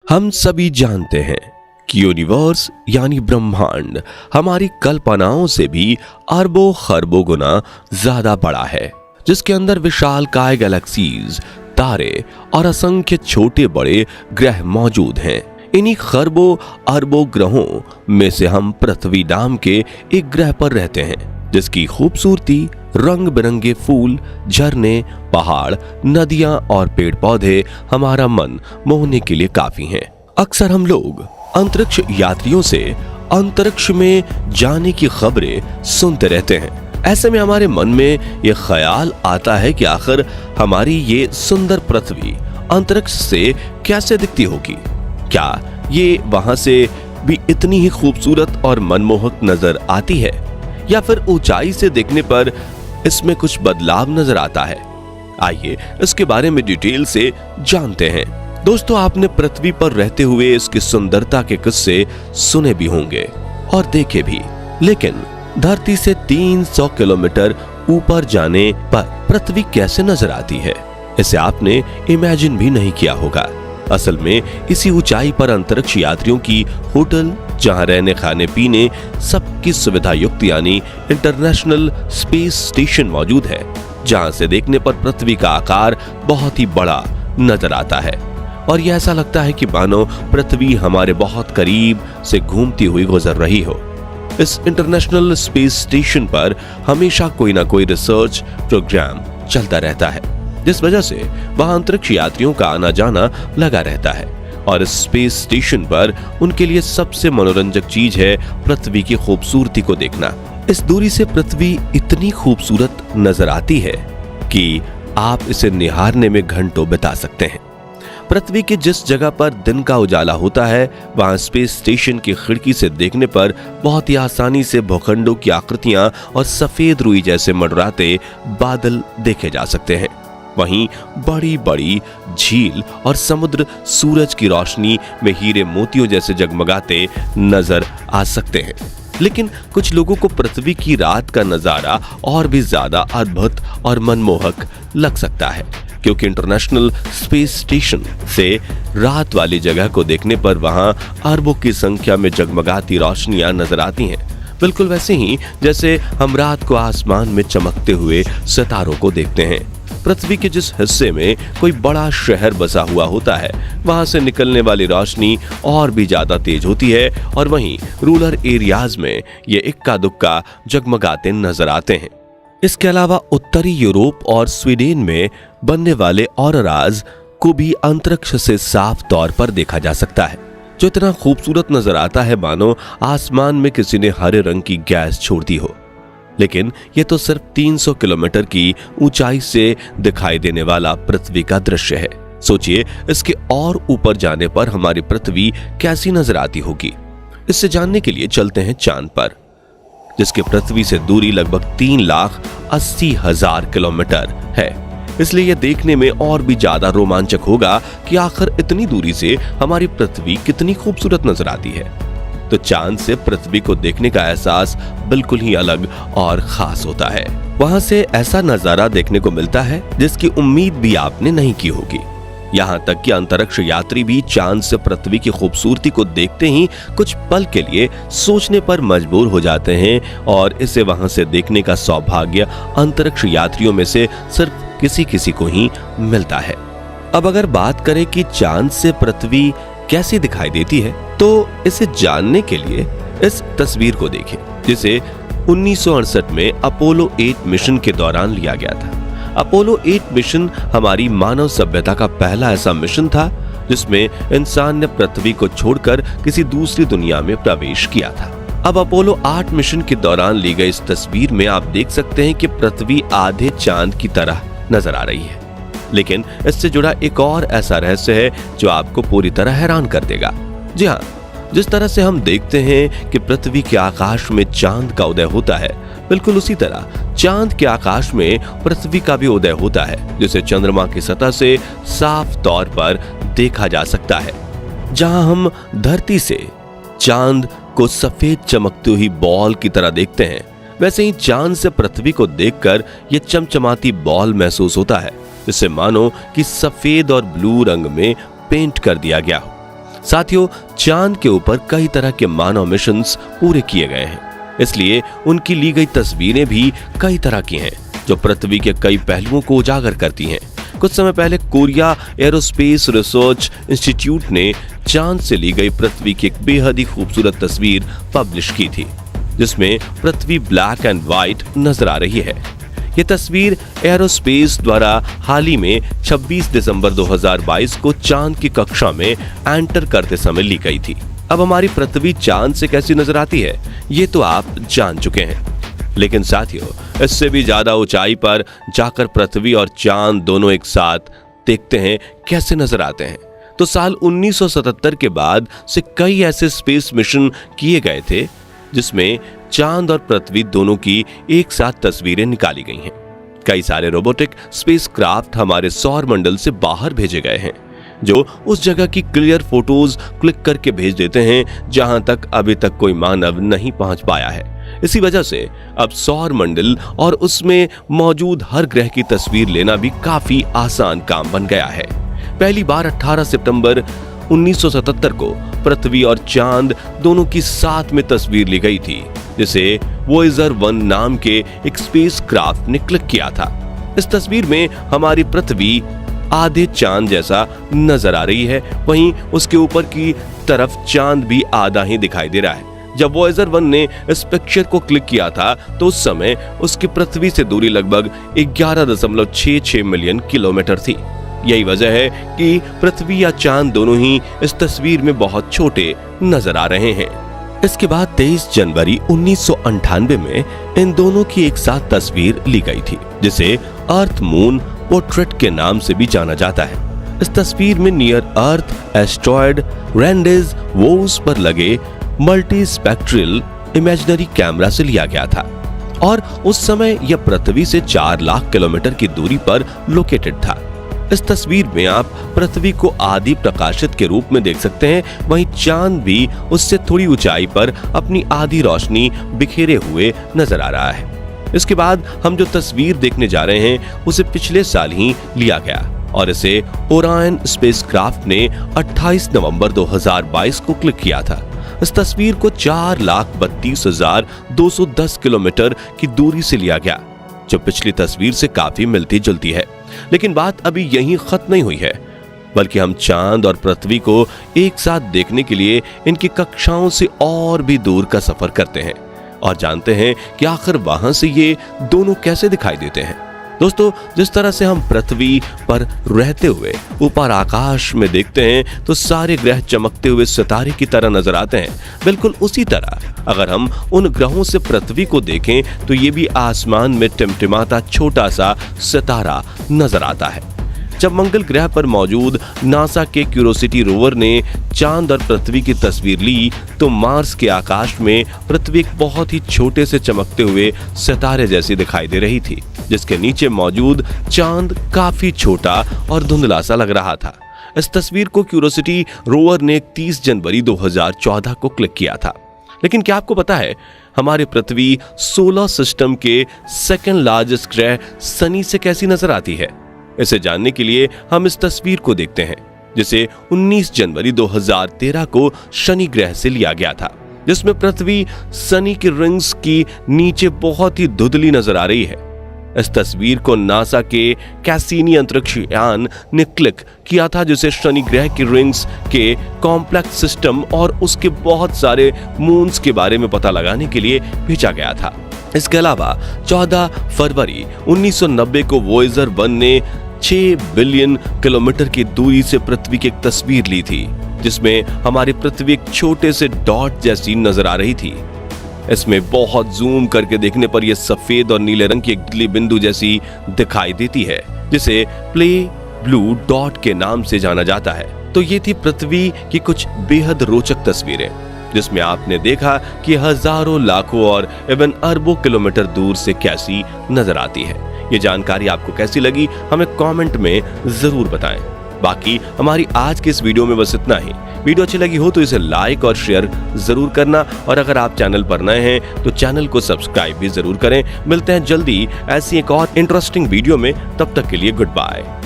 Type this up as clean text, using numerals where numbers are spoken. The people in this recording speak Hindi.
हम सभी जानते हैं कि यूनिवर्स यानी ब्रह्मांड हमारी कल्पनाओं से भी अरबों खरबों गुना ज्यादा बड़ा है, जिसके अंदर विशालकाय गैलेक्सीज, तारे और असंख्य छोटे बड़े ग्रह मौजूद हैं। इन्हीं खरबों अरबों ग्रहों में से हम पृथ्वी नाम के एक ग्रह पर रहते हैं, जिसकी खूबसूरती, रंग बिरंगे फूल, झरने, पहाड़, नदियां और पेड़ पौधे हमारा मन मोहने के लिए काफी हैं। अक्सर हम लोग अंतरिक्ष यात्रियों से अंतरिक्ष में जाने की खबरें सुनते रहते हैं। ऐसे में हमारे मन में ये ख्याल आता है कि आखिर हमारी ये सुंदर पृथ्वी अंतरिक्ष से कैसे दिखती होगी। क्या ये वहां से भी इतनी ही खूबसूरत और मनमोहक नजर आती है, या फिर ऊंचाई से देखने पर इसमें कुछ बदलाव नजर आता है? आइए इसके बारे में डिटेल से जानते हैं। दोस्तों, आपने पृथ्वी पर रहते हुए इसकी सुंदरता के किस्से सुने भी होंगे और देखे भी, लेकिन धरती से 300 किलोमीटर ऊपर जाने पर पृथ्वी कैसे नजर आती है, इसे आपने इमेजिन भी नहीं किया होगा। असल में इसी ऊंचाई पर अंतरिक्ष यात्रियों की होटल, जहां रहने खाने पीने सबकी सुविधा युक्त यानी इंटरनेशनल स्पेस स्टेशन मौजूद है, जहां से देखने पर पृथ्वी का आकार बहुत ही बड़ा नजर आता है और यह ऐसा लगता है कि मानो पृथ्वी हमारे बहुत करीब से घूमती हुई गुजर रही हो। इस इंटरनेशनल स्पेस स्टेशन पर हमेशा कोई ना कोई रिसर्च प्रोग्राम चलता रहता है, जिस वजह से वहां अंतरिक्ष यात्रियों का आना जाना लगा रहता है और इस स्पेस स्टेशन पर उनके लिए सबसे मनोरंजक चीज है पृथ्वी की खूबसूरती को देखना। इस दूरी से पृथ्वी इतनी खूबसूरत नजर आती है कि आप इसे निहारने में घंटों बिता सकते हैं। पृथ्वी की जिस जगह पर दिन का उजाला होता है, वहां स्पेस स्टेशन की खिड़की से देखने पर बहुत ही आसानी से भूखंडों की आकृतियां और सफेद रुई जैसे मंडराते बादल देखे जा सकते हैं। वहीं बड़ी बड़ी झील और समुद्र सूरज की रोशनी में हीरे मोतियों जैसे जगमगाते नजर आ सकते हैं। लेकिन कुछ लोगों को पृथ्वी की रात का नजारा और भी ज्यादा अद्भुत और मनमोहक लग सकता है, क्योंकि इंटरनेशनल स्पेस स्टेशन से रात वाली जगह को देखने पर वहां अरबों की संख्या में जगमगाती रोशनियां नजर आती हैं, बिल्कुल वैसे ही जैसे हम रात को आसमान में चमकते हुए सितारों को देखते हैं। पृथ्वी के जिस हिस्से में कोई बड़ा शहर बसा हुआ होता है, वहां से निकलने वाली रोशनी और भी ज्यादा तेज होती है और वहीं रूरल एरियाज में ये इक्का दुक्का जगमगाते नजर आते हैं। इसके अलावा उत्तरी यूरोप और स्वीडन में बनने वाले ऑरोराज को भी अंतरिक्ष से साफ तौर पर देखा जा सकता है, जो इतना खूबसूरत नजर आता है मानो आसमान में किसी ने हरे रंग की गैस छोड़ दी हो। लेकिन यह तो सिर्फ 300 किलोमीटर की ऊंचाई से दिखाई देने वाला पृथ्वी का दृश्य है। सोचिए इसके और ऊपर जाने पर हमारी पृथ्वी कैसी नजर आती होगी। इससे जानने के लिए चलते हैं चांद पर, जिसके पृथ्वी से दूरी लगभग 3,80,000 किलोमीटर है। इसलिए यह देखने में और भी ज्यादा रोमांचक होगा कि आखिर इतनी दूरी से हमारी पृथ्वी कितनी खूबसूरत नजर आती है। तो चांद से पृथ्वी को देखने का एहसास बिल्कुल ही अलग और खास होता है। वहां से ऐसा नजारा देखने को मिलता है जिसकी उम्मीद भी आपने नहीं की होगी। यहाँ तक कि अंतरिक्ष यात्री भी चांद से पृथ्वी की खूबसूरती को देखते ही कुछ पल के लिए सोचने पर मजबूर हो जाते हैं और इसे वहां से देखने का सौभाग्य अंतरिक्ष यात्रियों में से सिर्फ किसी किसी को ही मिलता है। अब अगर बात करें कि चांद से पृथ्वी कैसी दिखाई देती है, तो इसे जानने के लिए इस तस्वीर को देखें, जिसे 1968 में अपोलो 8 मिशन के दौरान लिया गया था। अपोलो 8 मिशन हमारी मानव सभ्यता का पहला ऐसा मिशन था जिसमें इंसान ने पृथ्वी को छोड़कर किसी दूसरी दुनिया में प्रवेश किया था। अब अपोलो 8 मिशन के दौरान ली गई इस तस्वीर में आप देख सकते हैं कि पृथ्वी आधे चांद की तरह नजर आ रही है। लेकिन इससे जुड़ा एक और ऐसा रहस्य है जो आपको पूरी तरह हैरान कर देगा। जी हाँ, जिस तरह से हम देखते हैं कि पृथ्वी के आकाश में चांद का उदय होता है, बिल्कुल उसी तरह चांद के आकाश में पृथ्वी का भी उदय होता है, जिसे चंद्रमा की सतह से साफ तौर पर देखा जा सकता है। जहां हम धरती से चांद को सफेद चमकती हुई बॉल की तरह देखते हैं, वैसे ही चांद से पृथ्वी को देखकर यह चमचमाती बॉल महसूस होता है, जिससे मानो कि सफेद और ब्लू रंग में पेंट कर दिया गया हो। साथियों, चांद के ऊपर कई तरह के मानव मिशंस पूरे किए गए हैं, इसलिए उनकी ली गई तस्वीरें भी कई तरह की हैं, जो पृथ्वी के कई पहलुओं को उजागर करती हैं। कुछ समय पहले कोरिया एरोस्पेस रिसर्च इंस्टीट्यूट ने चांद से ली गई पृथ्वी की एक बेहद ही खूबसूरत तस्वीर पब्लिश की थी, जिसमें पृथ्वी ब्लैक एंड व्हाइट नजर आ रही है। ये तस्वीर एरोस्पेस द्वारा हाल ही में 26 दिसंबर 2022 को चांद की कक्षा में एंटर करते समय ली गई थी। अब हमारी पृथ्वी चांद से कैसी नजर आती है, ये तो आप जान चुके हैं, लेकिन साथियों, इससे भी ज्यादा ऊंचाई पर जाकर पृथ्वी और चांद दोनों एक साथ देखते हैं कैसे नजर आते हैं। तो साल 1977 के बाद से कई ऐसे स्पेस मिशन किए गए थे जिसमें चांद और पृथ्वी दोनों की एक साथ तस्वीरें निकाली गई हैं। कई सारे रोबोटिक स्पेसक्राफ्ट हमारे सौर मंडल से बाहर भेजे गए हैं, जो उस जगह की क्लियर फोटोज क्लिक करके भेज देते हैं जहां तक अभी तक कोई मानव नहीं पहुंच पाया है। इसी वजह से अब सौर मंडल और उसमें मौजूद हर ग्रह की तस्वीर लेना भी काफी आसान काम बन गया है। पहली बार 18 सितंबर 1977 को पृथ्वी और चांद दोनों की साथ में तस्वीर ली गई थी, जिसे वॉयेजर 1 नाम के एक स्पेसक्राफ्ट ने क्लिक किया था। इस तस्वीर में हमारी पृथ्वी आधे चांद जैसा नजर आ रही है, वहीं उसके ऊपर की तरफ चांद भी आधा ही दिखाई दे रहा है। जब वॉयेजर 1 ने इस पिक्चर को क्लिक किया था तो उस समय उसकी पृथ्वी से दूरी लगभग 11.66 मिलियन किलोमीटर थी। यही वजह है कि पृथ्वी या चांद दोनों ही इस तस्वीर में बहुत छोटे नजर आ रहे हैं। इसके बाद 23 जनवरी 1998 में इन दोनों की एक साथ तस्वीर ली गई थी, जिसे अर्थ मून पोर्ट्रेट के नाम से भी जाना जाता है। इस तस्वीर में नियर अर्थ एस्ट्रॉयड रैंडेज वोस पर लगे मल्टी स्पेक्ट्रल इमेजिनरी कैमरा से लिया गया था और उस समय यह पृथ्वी से 4 लाख किलोमीटर की दूरी पर लोकेटेड था। इस तस्वीर में आप पृथ्वी को आधी प्रकाशित के रूप में देख सकते हैं, वहीं चांद भी उससे थोड़ी ऊंचाई पर अपनी आधी रोशनी बिखेरे हुए नजर आ रहा है। इसके बाद हम जो तस्वीर देखने जा रहे हैं उसे पिछले साल ही लिया गया और इसे ओरायन स्पेसक्राफ्ट ने 28 नवंबर 2022 को क्लिक किया था। इस तस्वीर को 4,32,210 किलोमीटर की दूरी से लिया गया, जो पिछली तस्वीर से काफी मिलती जुलती है। लेकिन बात अभी यहीं खत्म नहीं हुई है, बल्कि हम चांद और पृथ्वी को एक साथ देखने के लिए इनकी कक्षाओं से और भी दूर का सफर करते हैं और जानते हैं कि आखिर वहां से ये दोनों कैसे दिखाई देते हैं। दोस्तों, जिस तरह से हम पृथ्वी पर रहते हुए ऊपर आकाश में देखते हैं तो सारे ग्रह चमकते हुए सितारे की तरह नजर आते हैं, बिल्कुल उसी तरह अगर हम उन ग्रहों से पृथ्वी को देखें तो ये भी आसमान में टिमटिमाता छोटा सा सितारा नजर आता है। जब मंगल ग्रह पर मौजूद नासा के क्यूरोसिटी रोवर ने चांद और पृथ्वी की तस्वीर ली तो मार्स के आकाश में पृथ्वी एक बहुत ही छोटे से चमकते हुए सितारे जैसी दिखाई दे रही थी, जिसके नीचे मौजूद चांद काफी छोटा और धुंधला सा लग रहा था। इस तस्वीर को क्यूरोसिटी रोवर ने 30 जनवरी 2014 को क्लिक किया था। लेकिन क्या आपको पता है, हमारी पृथ्वी सोलर सिस्टम के सेकंड लार्जेस्ट ग्रह शनि से कैसी नजर आती है? इसे जानने के लिए हम इस तस्वीर को देखते हैं, जिसे 19 जनवरी 2013 को शनि ग्रह से लिया गया था, जिसमें पृथ्वी शनि की रिंग्स की नीचे बहुत ही धुंधली नजर आ रही है। इस तस्वीर को नासा के कैसिनी अंतरिक्ष यान ने क्लिक किया था, जिसे शनि ग्रह की रिंग्स के कॉम्प्लेक्स सिस्टम और उसके बहुत सारे मून्स के बारे में पता लगाने के लिए भेजा गया था। इसके अलावा 14 फरवरी 1990 को वॉयेजर 1 ने 6 बिलियन किलोमीटर की दूरी से पृथ्वी की एक तस्वीर ली थी, जिसमें हमारी पृथ्वी एक छोटे से डॉट जैसी नजर आ रही थी। इसमें बहुत जूम करके देखने पर यह सफेद और नीले रंग की एक ढली बिंदु जैसी दिखाई देती है, जिसे प्ले ब्लू डॉट के नाम से जाना जाता है। तो ये थी पृथ्वी की कुछ बेहद रोचक तस्वीरें, जिसमें आपने देखा कि हजारों लाखों और इवन अरबों किलोमीटर दूर से कैसी नजर आती है। ये जानकारी आपको कैसी लगी हमें कमेंट में जरूर बताएं। बाकी हमारी आज के इस वीडियो में बस इतना ही। वीडियो अच्छी लगी हो तो इसे लाइक और शेयर जरूर करना, और अगर आप चैनल पर नए हैं तो चैनल को सब्सक्राइब भी जरूर करें। मिलते हैं जल्दी ऐसी एक और इंटरेस्टिंग वीडियो में, तब तक के लिए गुड बाय।